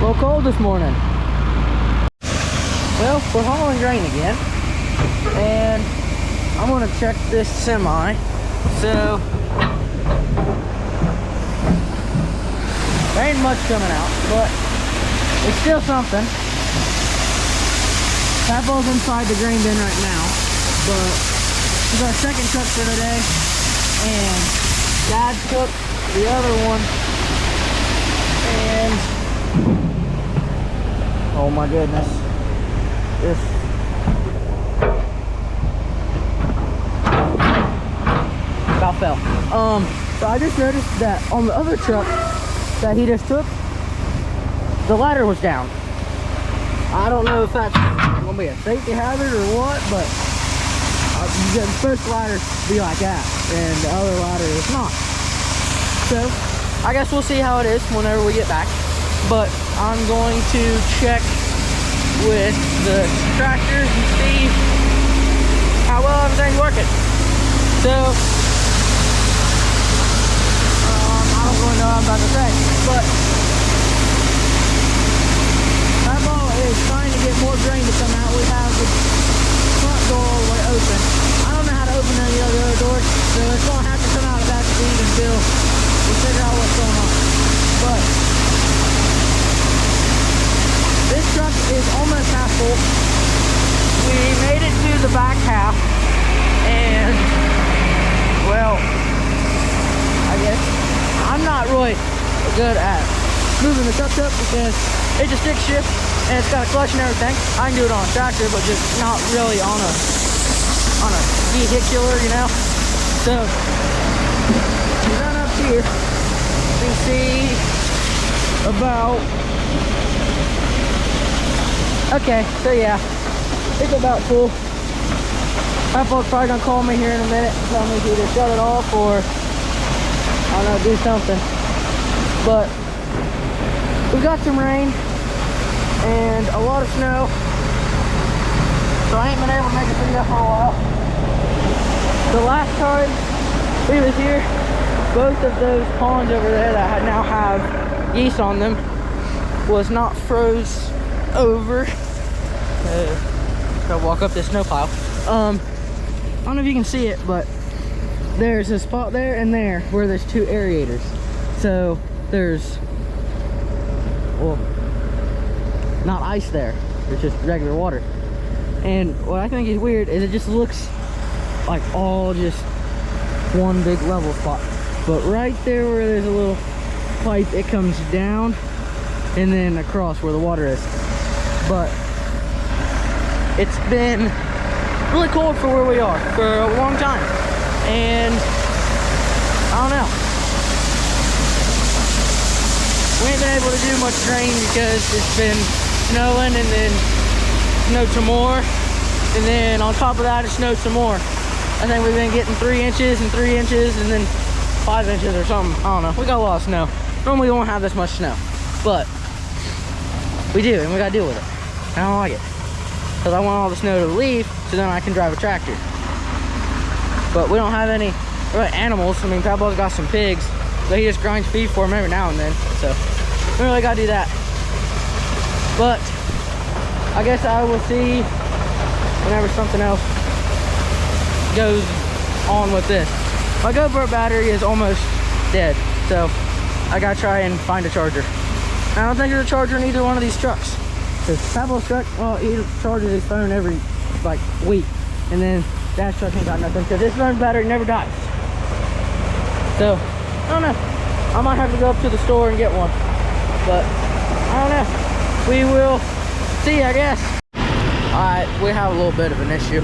little cold this morning. Well, we're hauling grain again, and I'm gonna check this semi. So there ain't much coming out, but it's still something. Papa's inside the grain bin right now, but this is our second truck for today, and Dad took the other one, and oh my goodness, this about fell. So I just noticed that on the other truck that he just took, the ladder was down. I don't know if that's gonna be a safety hazard or what, but the first ladder be like that, and the other ladder is not. So I guess we'll see how it is whenever we get back. But I'm going to check with the tractor and see how well everything's working. So I don't really know what I'm about to say, but Papa is trying to get more grain to come out. We have the front door all the way open. I don't know how to open any of the other doors, so it's going to have to come out at that speed until we figure out what's going on. But this truck is almost half full. We made it to the back half, and well, I guess I'm not really good at moving the truck up because it's a stick shift and it's got a clutch and everything. I can do it on a tractor, but just not really on a vehicular, you know. So we run up here and see about, okay, so yeah, it's about full. Papa's probably gonna call me here in a minute and tell me to either shut it off or I don't know, do something. But we got some rain and a lot of snow, so I ain't been able to make a video for a while. The last time we was here, both of those ponds over there that now have geese on them was not froze over. Gotta walk up this snow pile. I don't know if you can see it, but there's a spot there and there where there's two aerators. So there's, well, not ice there, it's just regular water. And what I think is weird is it just looks like all just one big level spot. But right there where there's a little pipe, it comes down and then across where the water is. But it's been really cold for where we are for a long time, and I don't know, we ain't been able to do much grain because it's been snowing and then snowed some more, and then on top of that it snowed some more. I think we've been getting 3 inches and 3 inches and then 5 inches or something. I don't know, we got a lot of snow. Normally we don't have this much snow, but we do, and we gotta deal with it. I don't like it because I want all the snow to leave so then I can drive a tractor. But we don't have any really animals. I mean, Papa's got some pigs, but he just grinds feed for them every now and then, so we really gotta do that. But I guess I will see whenever something else goes on with this. My GoPro battery is almost dead, so I gotta try and find a charger. I don't think there's a charger in either one of these trucks. Because Papa's truck, well, he charges his phone every like week, and then Dad's truck ain't got nothing because his phone battery never dies. So I don't know, I might have to go up to the store and get one, but I don't know, we will see, I guess. Alright, we have a little bit of an issue.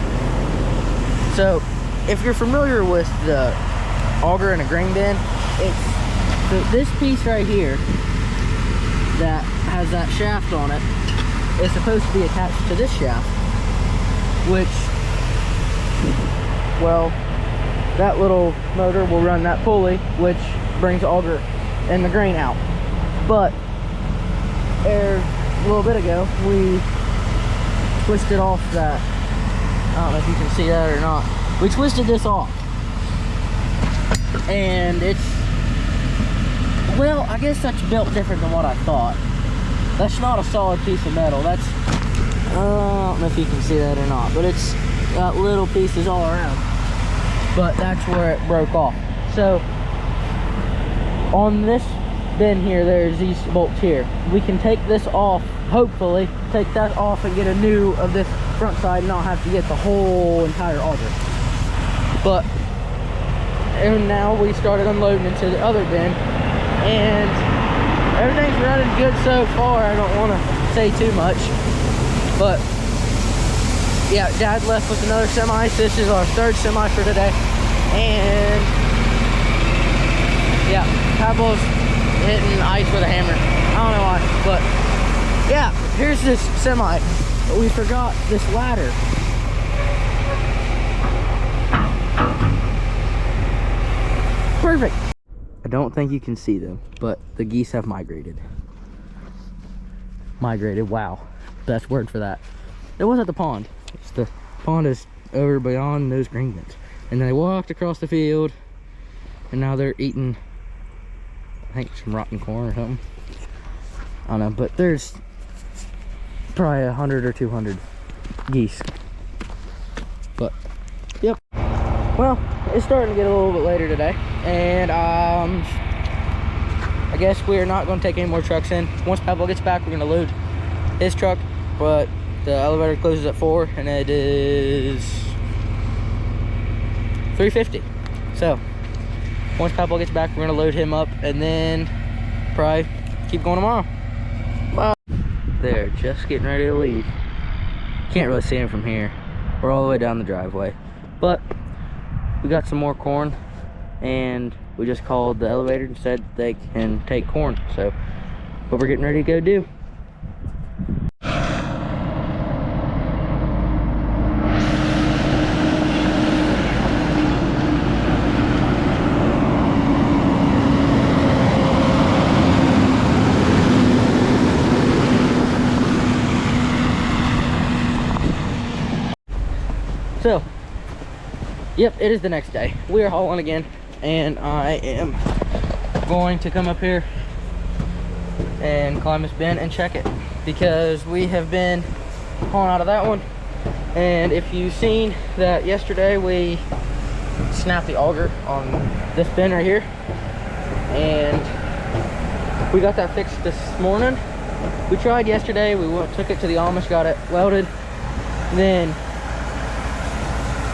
So if you're familiar with the auger and a grain bin, it's so this piece right here that has that shaft on it is supposed to be attached to this shaft, which, well, that little motor will run that pulley, which brings the auger and the grain out. But a little bit ago we twisted off that, I don't know if you can see that or not, we twisted this off, and it's, well, I guess that's built different than what I thought. That's not a solid piece of metal. That's, I don't know if you can see that or not, but it's got little pieces all around. But that's where it broke off. So on this bin here, there's these bolts here. We can take this off, hopefully take that off and get a new of this front side and not have to get the whole entire auger. But and now we started unloading into the other bin, and everything's running good so far. I don't want to say too much, but yeah, Dad left with another semi. This is our third semi for today, and yeah, Pablo's hitting ice with a hammer. I don't know why, but yeah, here's this semi. But we forgot this ladder. Perfect. I don't think you can see them, but the geese have migrated. Migrated, wow. Best word for that. It wasn't the pond. The pond is over beyond those green bins. And then they walked across the field, and now they're eating, I think, some rotten corn or something. I don't know, but there's probably 100 or 200 geese. But, yep. Well, it's starting to get a little bit later today, and I guess we're not going to take any more trucks in. Once Pablo gets back, we're going to load his truck, but the elevator closes at 4, and it is 3:50. So once Pablo gets back, we're going to load him up, and then probably keep going tomorrow. Bye. They're just getting ready to leave. Can't really see them from here. We're all the way down the driveway, but we got some more corn, and we just called the elevator and said they can take corn. So what we're getting ready to go do. So, yep, it is the next day. We are hauling again, and I am going to come up here and climb this bin and check it, because we have been hauling out of that one. And if you've seen that yesterday, we snapped the auger on this bin right here, and we got that fixed this morning. We tried yesterday. We took it to the Amish, got it welded, then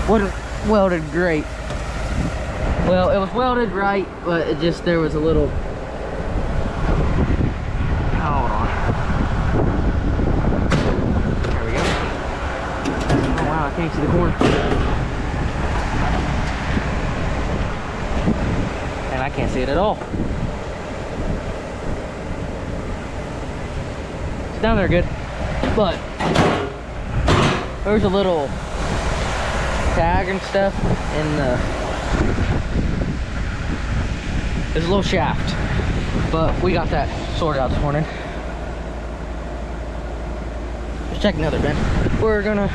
wasn't welded great. Well, it was welded right, but it just, there was a little, hold on, there we go. Oh wow, I can't see the corn, and I can't see it at all. It's down there good, but there's a little tag and stuff in the, there's a little shaft, but we got that sorted out this morning. Let's check another bin. We're gonna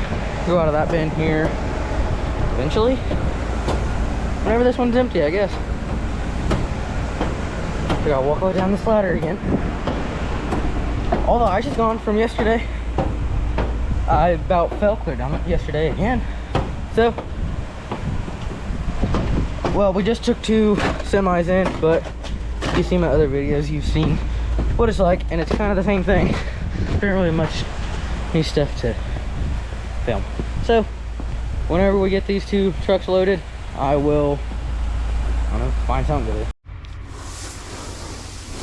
go out of that bin here eventually, whenever this one's empty, I guess. We gotta walk all the way down this ladder again. All the ice is gone from yesterday. I about fell clear down it yesterday again. So, well, we just took 2 semis in, but if you've seen my other videos, you've seen what it's like, and it's kind of the same thing. There isn't really much new stuff to film. So, whenever we get these 2 trucks loaded, I will, I don't know, find something to do.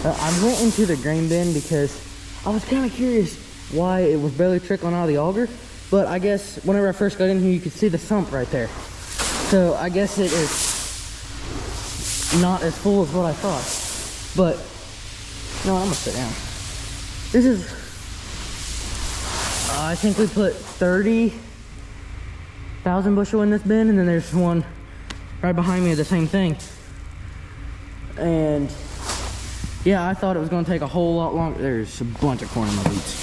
I went into the grain bin because I was kind of curious why it was barely trickling out of the auger. But I guess whenever I first got in here, you could see the sump right there. So I guess it is not as full as what I thought. But, no, I'm gonna sit down. This is, I think we put 30,000 bushel in this bin, and then there's one right behind me, the same thing. And yeah, I thought it was gonna take a whole lot longer. There's a bunch of corn in my boots.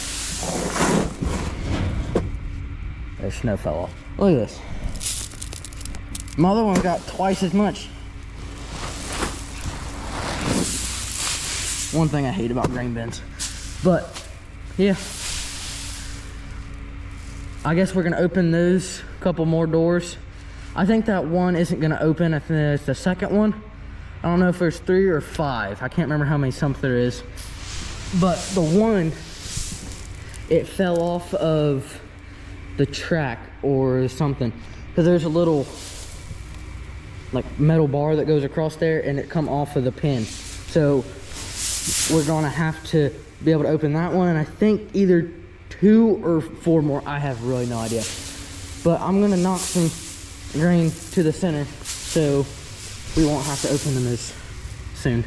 There's snow fell off. Look at this. My other one's got twice as much. One thing I hate about grain bins. But yeah. I guess we're gonna open those couple more doors. I think that one isn't gonna open. I think it's the second one. I don't know if there's 3 or 5. I can't remember how many sumps there is. But the one, it fell off of the track or something. Because there's a little like metal bar that goes across there and it come off of the pin. So we're gonna have to be able to open that one. And I think either 2 or 4 more. I have really no idea. But I'm gonna knock some grain to the center so we won't have to open them as soon.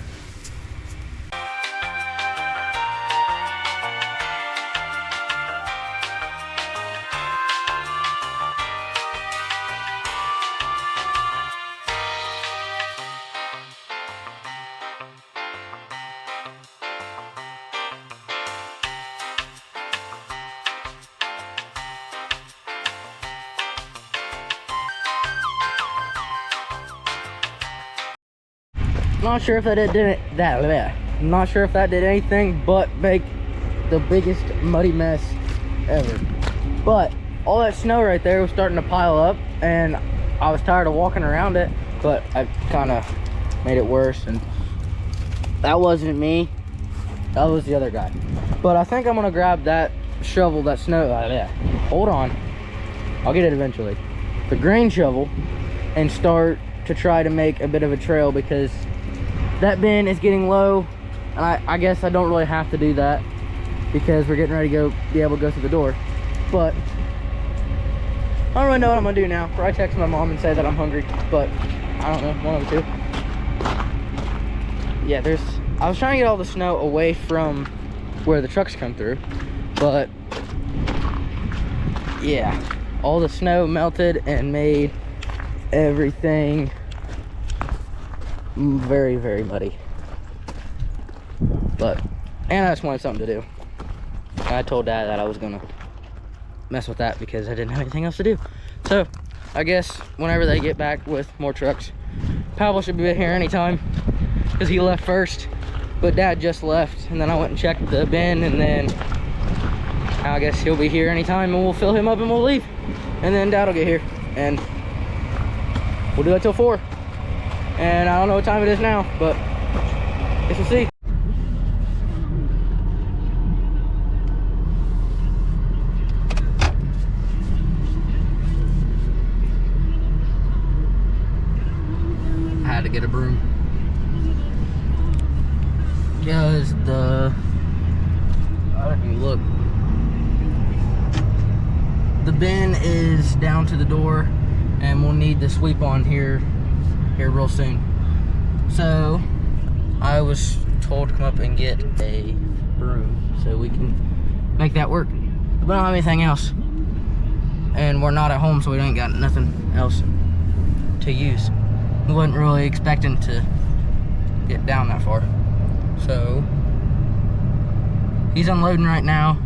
Not sure if that not sure if that did anything but make the biggest muddy mess ever. But all that snow right there was starting to pile up, and I was tired of walking around it, but I kind of made it worse. And that wasn't me, that was the other guy. But I think I'm gonna grab that shovel, that snow, hold on, I'll get it eventually, the grain shovel, and start to try to make a bit of a trail, because that bin is getting low, and I guess I don't really have to do that because we're getting ready to be able to go through the door. But I don't really know what I'm gonna do now. Probably text my mom and say that I'm hungry, but I don't know, one of the two. Yeah, I was trying to get all the snow away from where the trucks come through, but yeah, all the snow melted and made everything very, very muddy. But and I just wanted something to do. I told Dad that I was gonna mess with that because I didn't have anything else to do. So I guess whenever they get back with more trucks, Pavel should be here anytime because he left first, but Dad just left, and then I went and checked the bin, and then I guess he'll be here anytime, and we'll fill him up and we'll leave, and then Dad will get here and we'll do that till 4. And I don't know what time it is now, but I guess we'll see. I had to get a broom because look, the bin is down to the door, and we'll need the sweep on here real soon. So I was told to come up and get a broom so we can make that work. But I don't have anything else, and we're not at home, so we ain't got nothing else to use. We wasn't really expecting to get down that far. So he's unloading right now.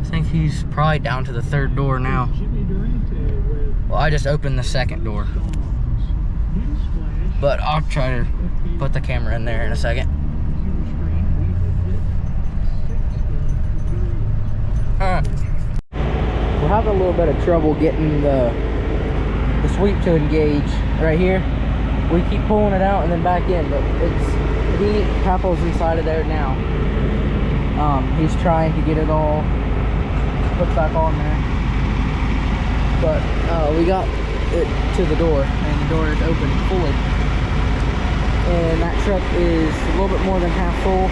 I think he's probably down to the 3rd door now. Well, I just opened the 2nd door, but I'll try to put the camera in there in a second. Alright. We're having a little bit of trouble getting the sweep to engage right here. We keep pulling it out and then back in, but Pavel's inside of there now. He's trying to get it all put back on there. But we got it to the door, and the door is open fully. And that truck is a little bit more than half full,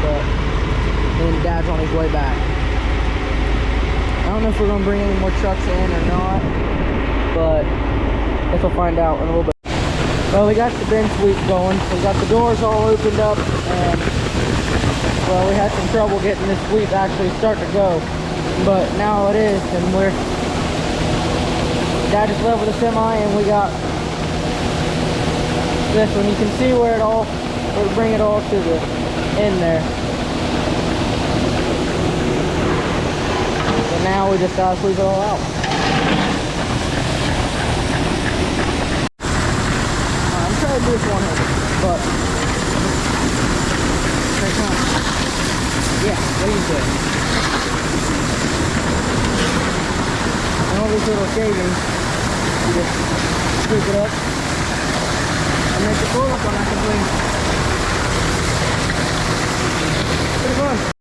but then Dad's on his way back. I don't know if we're going to bring any more trucks in or not, but I guess we'll find out in a little bit. Well, we got the bin sweep going. We got the doors all opened up, and well, we had some trouble getting this sweep actually start to go, but now it is, and Dad just left with a semi, and we got this one. You can see where we'll bring it all to the end there. So now we just gotta sweep it all out. I'm trying to do this one-handed, but take time. Ladies way. And all these little shavings, you just scoop it up and make the floor look nice and clean. Pretty fun.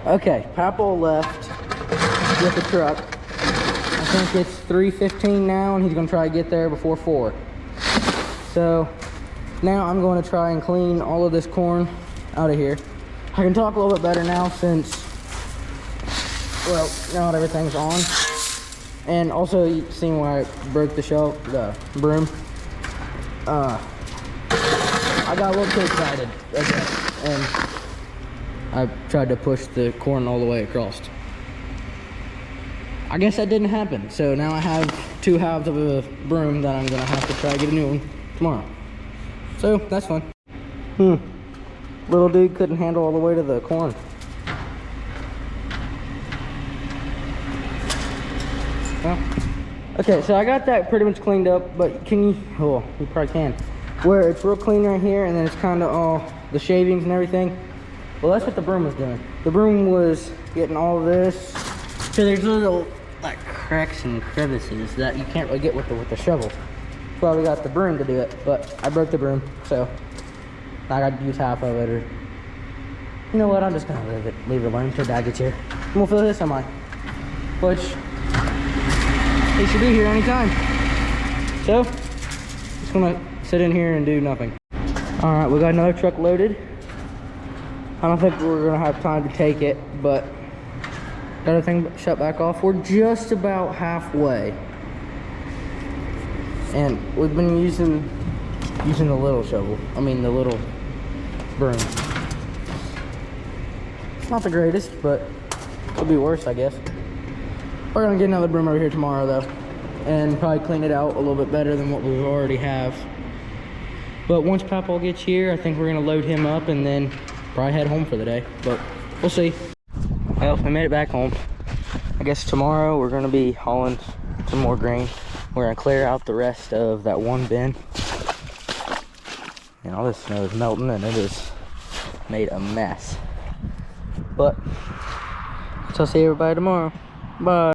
Okay, Papo left with the truck. I think it's 3:15 now, and he's gonna try to get there before 4. So now I'm going to try and clean all of this corn out of here. I can talk a little bit better now since, well, not everything's on. And also, you've seen where I broke the broom. I got a little too excited, and I tried to push the corn all the way across. I guess that didn't happen. So now I have 2 halves of a broom that I'm gonna have to try to get a new one tomorrow. So that's fun. Little dude couldn't handle all the weight of the corn. Well, okay, so I got that pretty much cleaned up, but can you, oh, you probably can. Where it's real clean right here, and then it's kind of all the shavings and everything. Well, that's what the broom was doing. The broom was getting all of this. So there's little like cracks and crevices that you can't really get with the shovel. That's why we got the broom to do it. But I broke the broom, so I got to use half of it. Or you know what? I'm just gonna leave it alone until Dad gets here. And we'll fill this on mine, which he should be here anytime. So just gonna sit in here and do nothing. All right, we got another truck loaded. I don't think we're gonna have time to take it, but got everything shut back off. We're just about halfway, and we've been using the little shovel. I mean the little broom. It's not the greatest, but it'll be worse, I guess. We're gonna get another broom over here tomorrow, though, and probably clean it out a little bit better than what we already have. But once Papaw gets here, I think we're gonna load him up and then probably head home for the day, but we'll see. Well, we made it back home. I guess tomorrow we're gonna be hauling some more grain. We're gonna clear out the rest of that one bin. And all this snow is melting and it has made a mess. But, so I'll see everybody tomorrow. Bye.